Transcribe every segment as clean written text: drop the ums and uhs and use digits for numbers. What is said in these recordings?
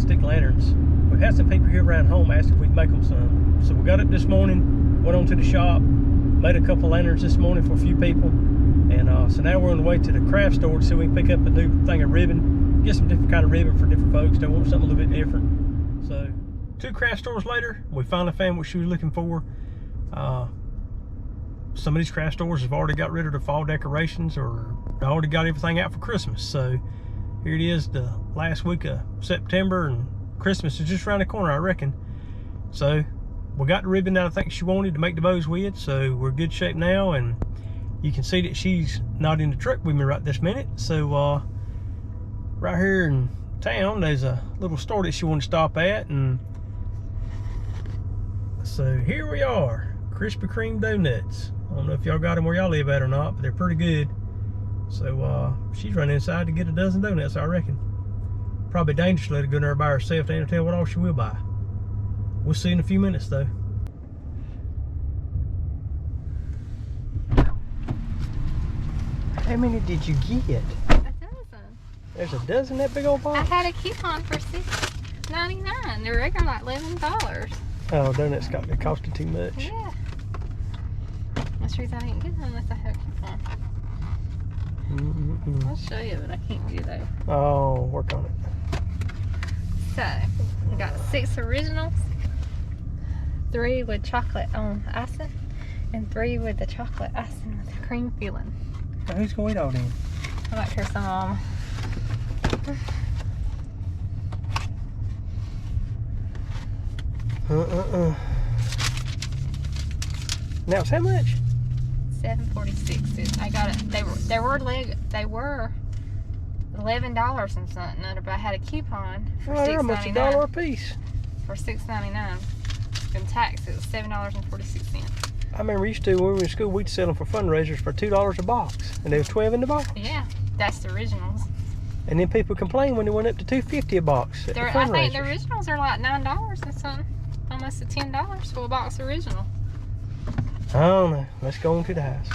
stick lanterns. We had some people here around home asking if we'd make them some. So we got up this morning, went on to the shop, made a couple lanterns this morning for a few people. And so now we're on the way to the craft store to see if we can pick up a new thing of ribbon, get some different kind of ribbon for different folks that want something a little bit different. So 2 craft stores later, we finally found what she was looking for. Some of these craft stores have already got rid of the fall decorations or already got everything out for Christmas. So here it is, the last week of September, and Christmas is just around the corner, I reckon. So we got the ribbon that I think she wanted to make the bows with, so we're in good shape now. And you can see that she's not in the truck with me right this minute. So right here in town, there's a little store that she wanted to stop at, and so here we are, Krispy Kreme donuts. I don't know if y'all got them where y'all live at or not, but they're pretty good. So she's running inside to get a dozen donuts, I reckon. Probably dangerous to let her go in there by herself. They ain't tell what all she will buy. We'll see in a few minutes though. How many did you get? A dozen. There's a dozen, that big old box? I had a coupon for $6.99. They're regular like $11. Oh, donuts it costed too much. Yeah. That's the reason I didn't get them unless I had a coupon. I'll show you, but I can't do that. Oh, work on it. So, we got 6 originals, 3 with chocolate icing, and 3 with the chocolate icing with the cream filling. Now, who's going to eat all them? I like her some. Now it's how much? $7.46. I got it. They were $11 and something. But I had a coupon for $6.99. They're almost $1 a piece. For $6.99. And tax, it was $7.46. I remember used to when we were in school, we'd sell them for fundraisers for $2 a box, and there was 12 in the box. Yeah, that's the originals. And then people complained when they went up to $2.50 a box. I think the originals are like $9 and something, almost to $10 for a box original. I don't know. Let's go on to the house.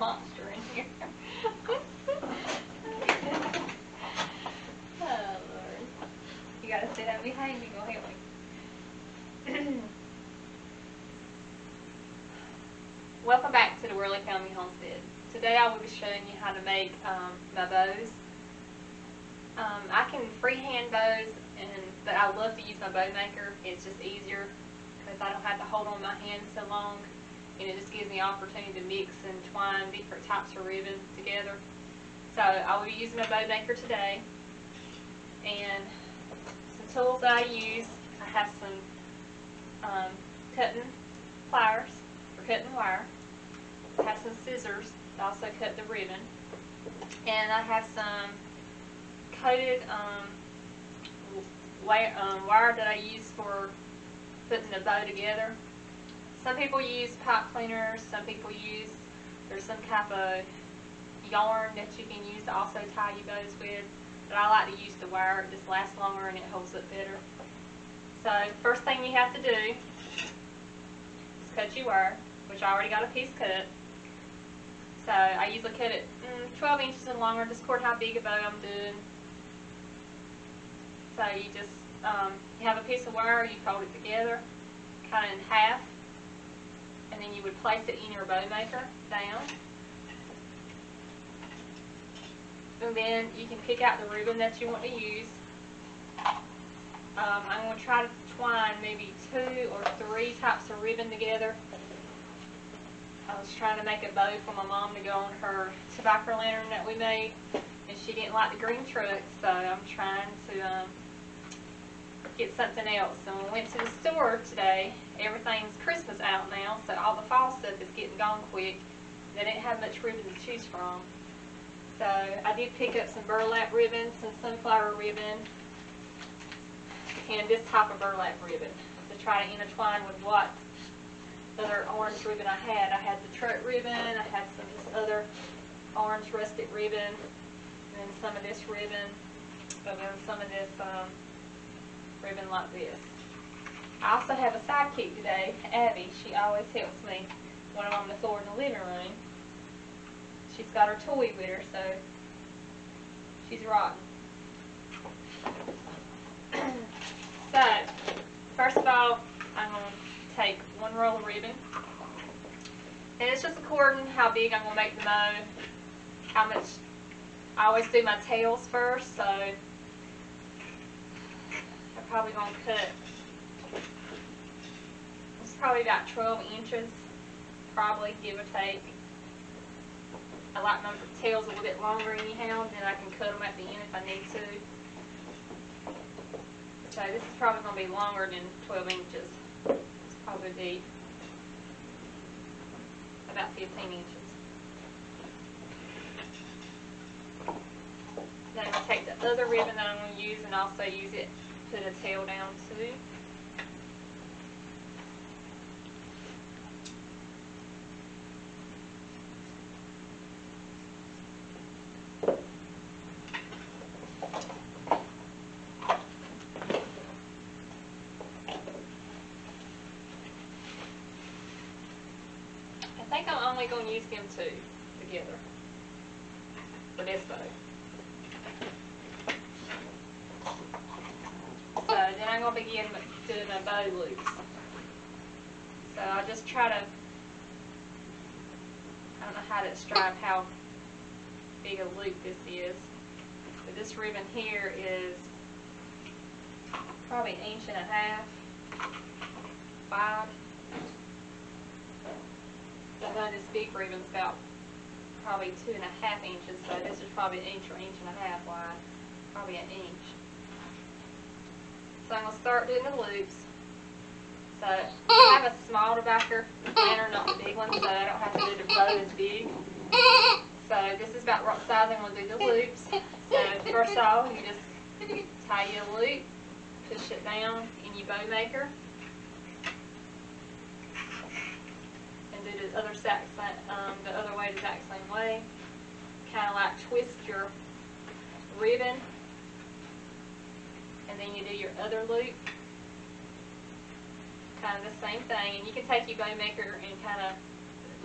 Monster in here. Oh Lord. You gotta sit out behind me, go help me. Welcome back to the Worley Family Homestead. Today I will be showing you how to make my bows. I can freehand bows, but I love to use my bow maker. It's just easier because I don't have to hold on my hand so long. And it just gives me an opportunity to mix and twine different types of ribbon together. So I will be using a bow maker today. And some tools that I use, I have some cutting pliers for cutting wire. I have some scissors to also cut the ribbon. And I have some coated wire that I use for putting the bow together. Some people use pipe cleaners, some people use, there's some type of yarn that you can use to also tie your bows with, but I like to use the wire. It just lasts longer and it holds up better. So first thing you have to do is cut your wire, which I already got a piece cut. So I usually cut it 12 inches and longer, just according to how big a bow I'm doing. So you just, you have a piece of wire, you fold it together, kind of in half, and then you would place it in your bow maker down. And then you can pick out the ribbon that you want to use. I'm going to try to twine maybe 2 or 3 types of ribbon together. I was trying to make a bow for my mom to go on her tobacco lantern that we made, and she didn't like the green truck, so I'm trying to get something else. So when we went to the store today, everything's Christmas out now, so all the fall stuff is getting gone quick. They didn't have much ribbon to choose from. So I did pick up some burlap ribbon, some sunflower ribbon, and this type of burlap ribbon to try to intertwine with what other orange ribbon I had. I had the truck ribbon, I had some of this other orange rustic ribbon, and then some of this ribbon, and then some of this ribbon like this. I also have a sidekick today, Abby. She always helps me when I'm on the floor in the living room. She's got her toy with her, so she's rotten. So, first of all, I'm going to take one roll of ribbon. And it's just according how big I'm going to make the bow, how much. I always do my tails first, so I'm probably going to cut, it's probably about 12 inches, probably, give or take. I like my tails a little bit longer anyhow, then I can cut them at the end if I need to. So this is probably going to be longer than 12 inches. It's probably be about 15 inches. Then I'm going to take the other ribbon that I'm going to use and also use it, put a tail down too. I think I'm only going to use them two together for this bow. So then I'm going to begin doing my bow loops. So I just try to, I don't know how to describe how big a loop this is. But this ribbon here is probably 1.5 inches wide. I know this big ribbon's about probably 2.5 inches, so this is probably 1 inch or 1.5 inches wide, probably 1 inch. So I'm going to start doing the loops. So I have a small tobacco planner, not the big one, so I don't have to do the bow as big. So this is about what size I'm going to do the loops. So first off, you just tie your loop, push it down in your bow maker, and do the other way the exact same way. Kind of like twist your ribbon, and then you do your other loop. Kind of the same thing, and you can take your bow maker and kind of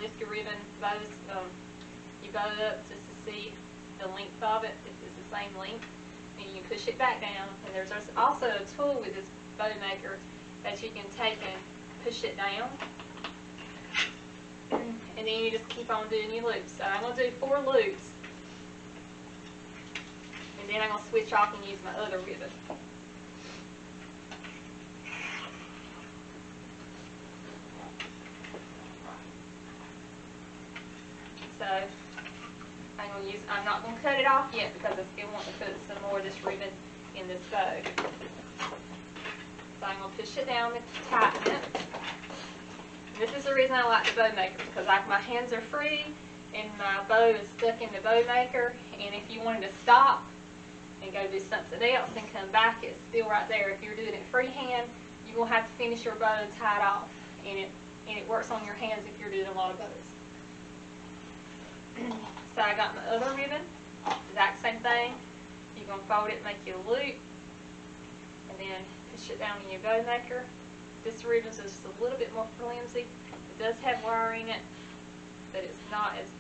lift your ribbon your bow up just to see the length of it, if it's the same length, and you push it back down. And there's also a tool with this bow maker that you can take and push it down, and then you just keep on doing your loops. So I'm going to do 4 loops, and then I'm going to switch off and use my other ribbon. So I'm not going to cut it off yet because I still want to put some more of this ribbon in this bow. So I'm going to push it down to tighten it. And this is the reason I like the bow maker, because my hands are free and my bow is stuck in the bow maker, and if you wanted to stop and go do something else and come back, it's still right there. If you're doing it freehand, you're going to have to finish your bow and tie it off, and it works on your hands if you're doing a lot of bows. So I got my other ribbon, exact same thing. You're going to fold it, make you a loop, and then push it down in your bow maker. This ribbon is just a little bit more flimsy. It does have wire in it, but it's not as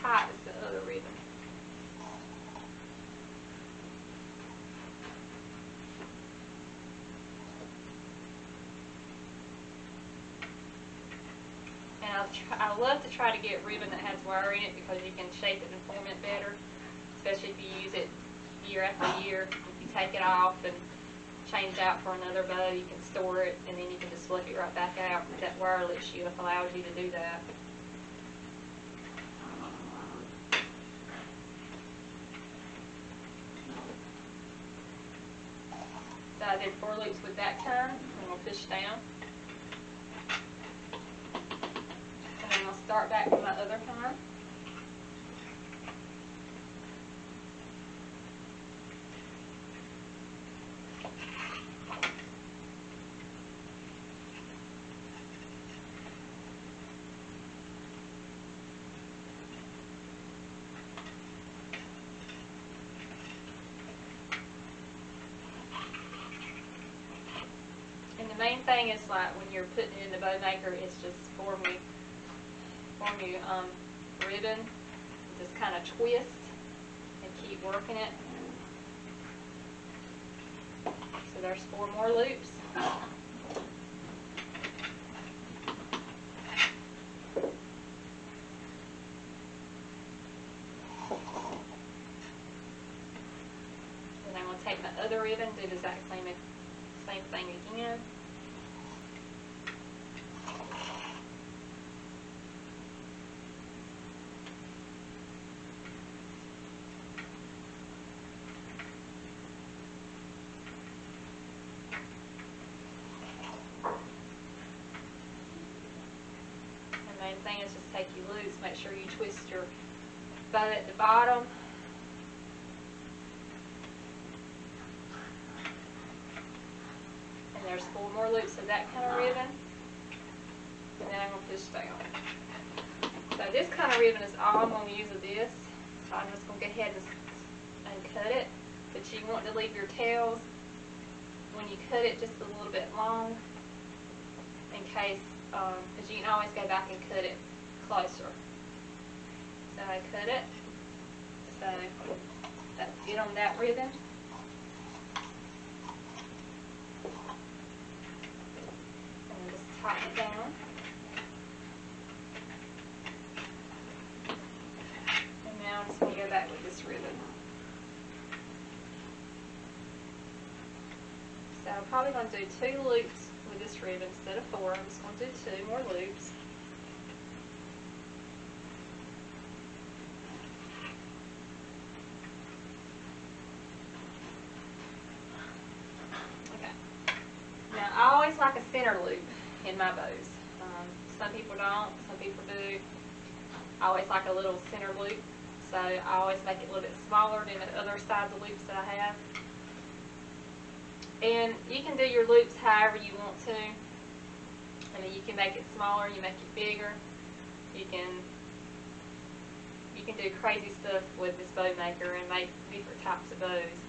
tight as the other ribbon. And I love to try to get ribbon that has wire in it, because you can shape it and form it better, especially if you use it year after year. If you take it off and change it out for another bow, you can store it, and then you can just flip it right back out. That wireless shift allows you to do that. So I did 4 loops with that kind. I'm going to push down. start back with my other hand. And the main thing is, like, when you're putting it in the bow maker, it's just form your ribbon. Just kind of twist and keep working it. So there's 4 more loops. Then I'm going to take my other ribbon, do the exact same thing again. The main thing is just take your loops, make sure you twist your bow at the bottom. And there's 4 more loops of that kind of ribbon. And then I'm going to push down. So this kind of ribbon is all I'm going to use of this. So I'm just going to go ahead and cut it. But you want to leave your tails, when you cut it, just a little bit long, in case, because you can always go back and cut it closer. So I cut it. So that's it on that ribbon. And just tighten it down. And now I'm just going to go back with this ribbon. So I'm probably going to do 2 loops with this ribbon instead of 4. I'm just going to do 2 more loops. Okay. Now I always like a center loop in my bows. Some people don't, some people do. I always like a little center loop, so I always make it a little bit smaller than the other sides of loops that I have. And you can do your loops however you want to. I mean, you can make it smaller, you make it bigger. You can do crazy stuff with this bow maker and make different types of bows.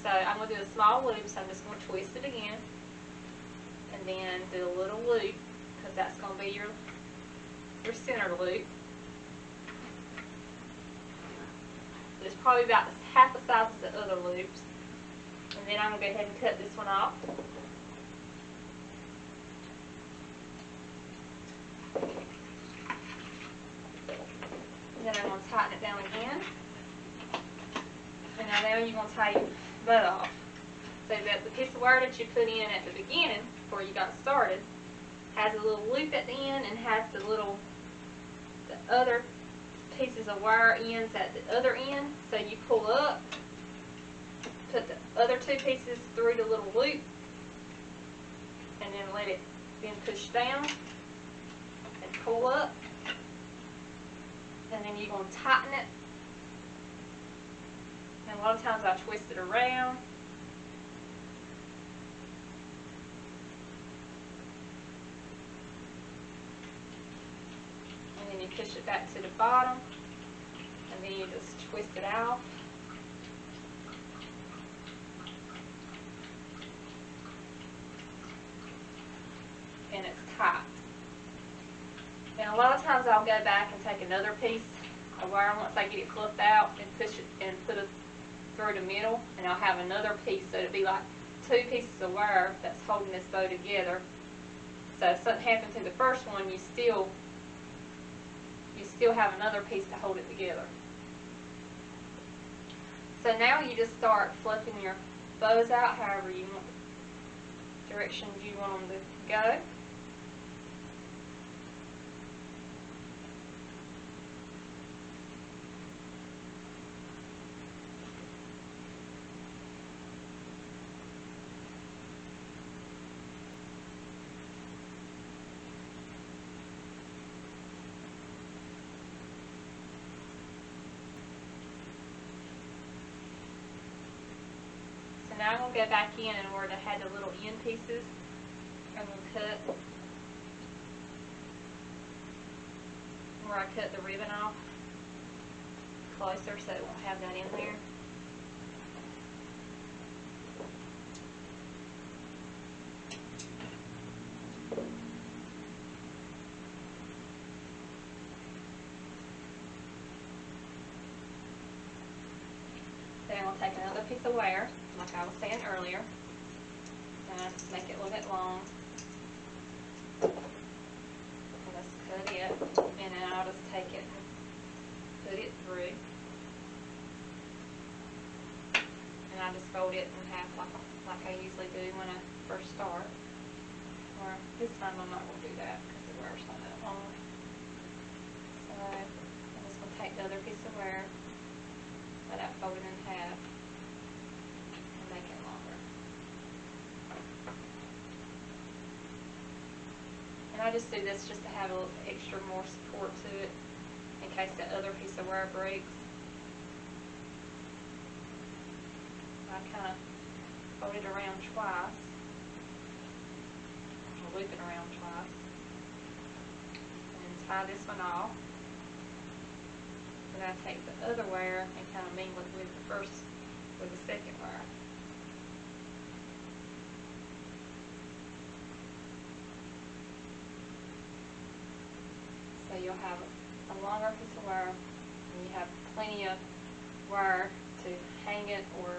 So I'm going to do a small loop, so I'm just going to twist it again. And then do a little loop, because that's going to be your center loop. It's probably about half the size of the other loops. And then I'm going to go ahead and cut this one off. And then I'm going to tighten it down again. And now you're going to tie your bow off. So that the piece of wire that you put in at the beginning, before you got started, has a little loop at the end and has the other pieces of wire ends at the other end. So you pull up, put the other 2 pieces through the little loop, and then let it then push down and pull up, and then you're going to tighten it. And a lot of times I twist it around. And then you push it back to the bottom, and then you just twist it out. And it's tight. And a lot of times I'll go back and take another piece of wire once I get it fluffed out and push it and put it through the middle, and I'll have another piece, so it'll be like 2 pieces of wire that's holding this bow together. So if something happens to the first one, you still have another piece to hold it together. So now you just start fluffing your bows out however you want, directions you want them to go. So now I'm going to go back in and where I had the little end pieces, I'm going to cut where I cut the ribbon off closer so it won't have that in there. Then I'm going to take another piece of wire, like I was saying earlier, and I just make it a little bit long. And just cut it, and then I'll just take it and put it through. And I just fold it in half like I usually do when I first start. Or this time I'm not going to do that because the wire's not that long. So I'm just going to take the other piece of wire that I folded in half and make it longer. And I just do this just to have a little extra more support to it in case that other piece of wire breaks. I kind of fold it around twice, or loop it around twice, and tie this one off. And I take the other wire and kind of mingle it with the second wire. So you'll have a longer piece of wire, and you have plenty of wire to hang it or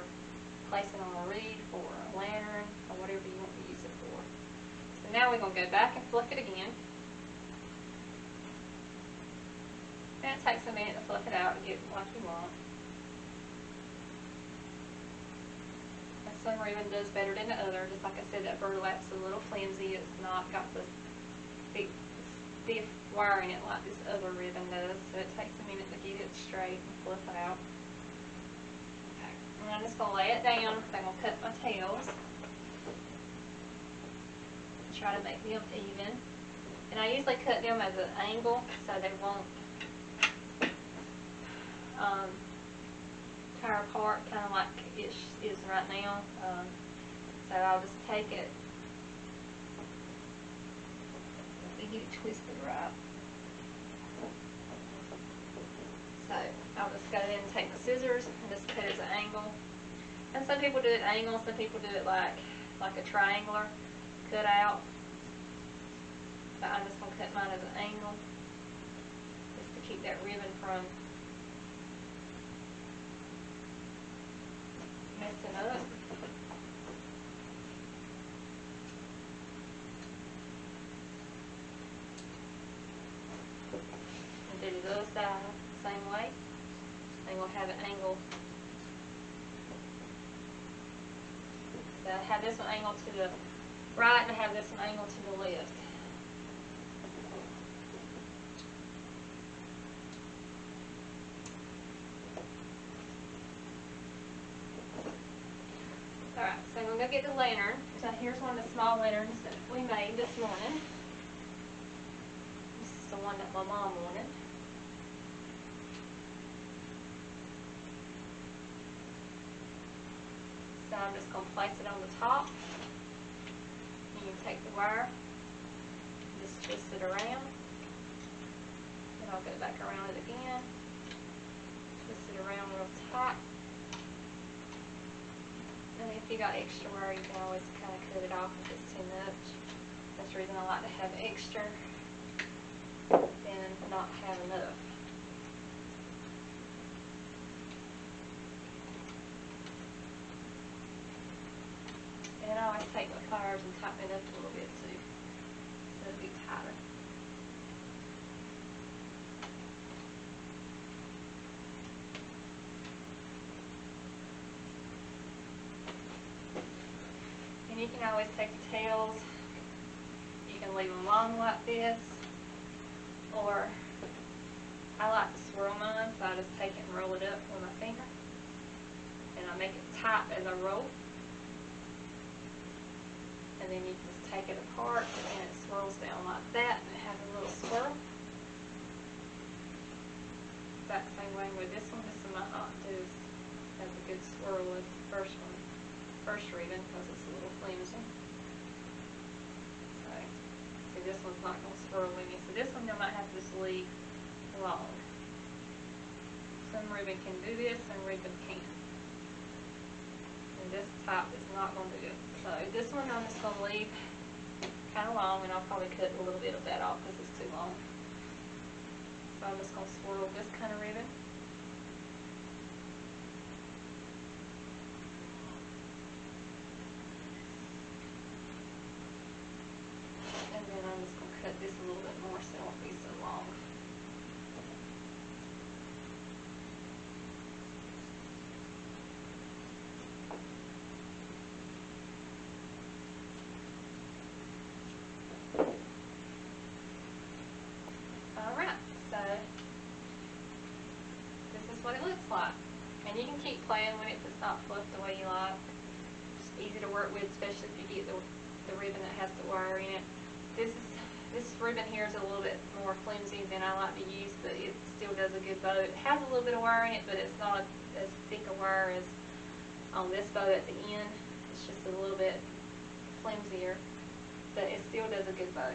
place it on a reed for a lantern or whatever you want to use it for. So now we're going to go back and fluff it again. And it takes a minute to fluff it out and get it like you want. And some ribbon does better than the other. Just like I said, that burlap's a little flimsy. It's not got the thick, stiff wire in it like this other ribbon does. So it takes a minute to get it straight and fluff out. Okay. And I'm just going to lay it down because I'm going to cut my tails. Try to make them even. And I usually cut them at an angle so they won't tear apart, kind of like it is right now. So I'll just take it and get it twisted right. So I'll just go ahead and take the scissors and just cut it at an angle. And some people do it angle, some people do it like a triangular cut out. But I'm just going to cut mine at an angle just to keep that ribbon from messing up. And do the other side the same way. And we'll have an angle. So I have this one angled to the right and I have this one angled to the left. Alright, so I'm going to go get the lantern. So here's one of the small lanterns that we made this morning. This is the one that my mom wanted. So I'm just going to place it on the top. You can take the wire, just twist it around. Then I'll go back around it again. Twist it around real tight. And if you got extra wire, you can always kind of cut it off if it's too much. That's the reason I like to have extra than not have enough. And I always take my pliers and tighten it up a little bit too, so it'll be tighter. And you can always take the tails, you can leave them long like this, or I like to swirl mine, so I just take it and roll it up with my finger, and I make it tight as I roll. And then you can just take it apart and it swirls down like that and it has a little swirl. Exact same way with this one. This one might not do as a good swirl as the first one. first ribbon because it's a little flimsy. So, see, this one's not going to swirl with me. So this one I might have to just leave long. Some ribbon can do this, some ribbon can't. And this top is not going to do it. So this one I'm just going to leave kind of long, and I'll probably cut a little bit of that off because it's too long. So I'm just going to swirl this kind of ribbon. And then I'm just going to cut this a little bit more so it won't be so long. Alright, so this is what it looks like. And you can keep playing with it if it's not fluffed the way you like. It's easy to work with, especially if you get the ribbon that has the wire in it. This ribbon here is a little bit more flimsy than I like to use, but it still does a good bow. It has a little bit of wire in it, but it's not as thick a wire as on this bow at the end. It's just a little bit flimsier, but it still does a good bow.